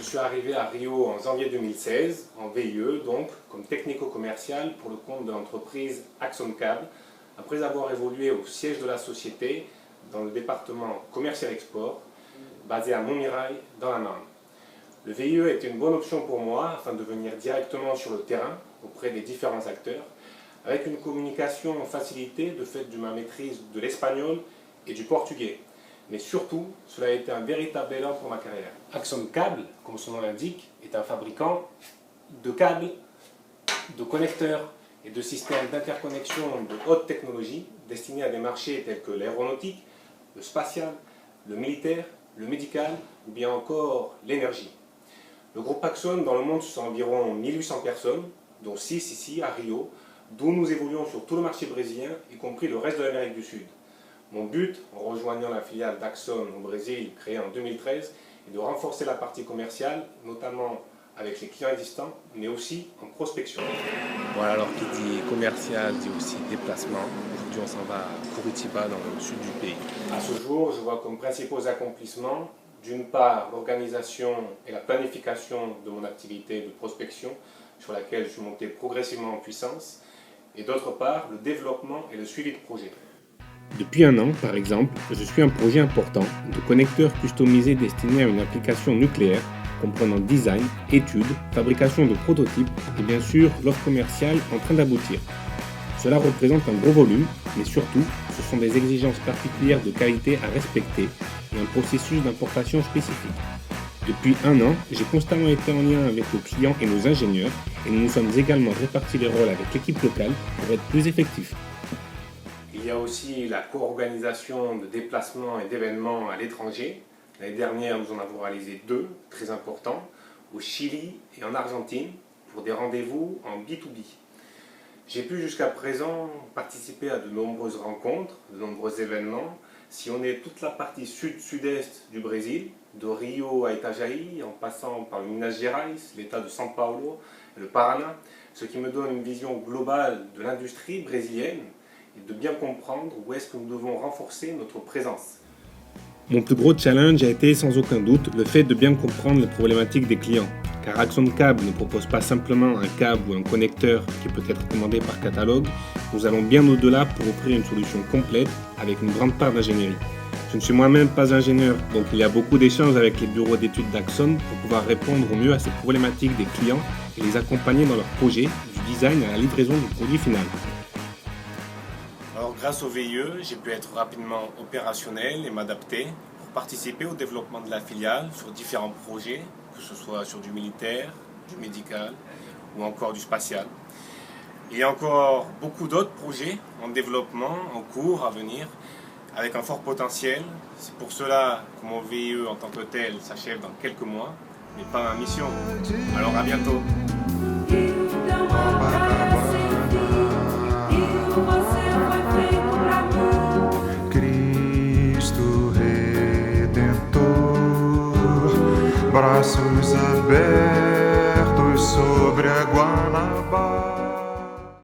suis arrivé à Rio en janvier 2016, en VIE, donc comme technico-commercial pour le compte de l'entreprise Axon Cable, après avoir évolué au siège de la société dans le département commercial export, basé à Montmirail, dans la Marne. Le VIE était une bonne option pour moi afin de venir directement sur le terrain auprès des différents acteurs, avec une communication facilitée de fait de ma maîtrise de l'espagnol et du portugais. Mais surtout, cela a été un véritable élan pour ma carrière. Axon Cable, comme son nom l'indique, est un fabricant de câbles, de connecteurs et de systèmes d'interconnexion de haute technologie destinés à des marchés tels que l'aéronautique, le spatial, le militaire, le médical ou bien encore l'énergie. Le groupe Axon dans le monde, ce sont environ 1800 personnes, dont 6 ici à Rio, d'où nous évoluons sur tout le marché brésilien, y compris le reste de l'Amérique du Sud. Mon but, en rejoignant la filiale d'Axon au Brésil, créée en 2013, est de renforcer la partie commerciale, notamment avec les clients existants, mais aussi en prospection. Voilà, alors qui dit commercial dit aussi déplacement. Aujourd'hui, on s'en va à Curitiba, dans le sud du pays. À ce jour, je vois comme principaux accomplissements, d'une part, l'organisation et la planification de mon activité de prospection, sur laquelle je suis monté progressivement en puissance, et d'autre part, le développement et le suivi de projet. Depuis un an, par exemple, je suis un projet important de connecteurs customisés destinés à une application nucléaire, comprenant design, études, fabrication de prototypes et bien sûr l'offre commerciale en train d'aboutir. Cela représente un gros volume, mais surtout, ce sont des exigences particulières de qualité à respecter et un processus d'importation spécifique. Depuis un an, j'ai constamment été en lien avec le client et nos ingénieurs et nous nous sommes également répartis les rôles avec l'équipe locale pour être plus effectifs. Il y a aussi la co-organisation de déplacements et d'événements à l'étranger. L'année dernière, nous en avons réalisé 2, très importants, au Chili et en Argentine, pour des rendez-vous en B2B. J'ai pu jusqu'à présent participer à de nombreuses rencontres, de nombreux événements, sillonner toute la partie sud-sud-est du Brésil, de Rio à Itajaí, en passant par le Minas Gerais, l'État de São Paulo et le Paraná, ce qui me donne une vision globale de l'industrie brésilienne et de bien comprendre où est-ce que nous devons renforcer notre présence. Mon plus gros challenge a été sans aucun doute le fait de bien comprendre les problématiques des clients, car Axon Cable ne propose pas simplement un câble ou un connecteur qui peut être commandé par catalogue, nous allons bien au-delà pour offrir une solution complète avec une grande part d'ingénierie. Je ne suis moi-même pas ingénieur, donc il y a beaucoup d'échanges avec les bureaux d'études d'Axon pour pouvoir répondre au mieux à ces problématiques des clients et les accompagner dans leurs projets, du design à la livraison du produit final. Alors, grâce au VIE, j'ai pu être rapidement opérationnel et m'adapter pour participer au développement de la filiale sur différents projets, que ce soit sur du militaire, du médical ou encore du spatial. Il y a encore beaucoup d'autres projets en développement, en cours, à venir, avec un fort potentiel. C'est pour cela que mon VIE en tant que tel s'achève dans quelques mois, mais pas ma mission. Alors à bientôt. Braços abertos sobre a Guanabara.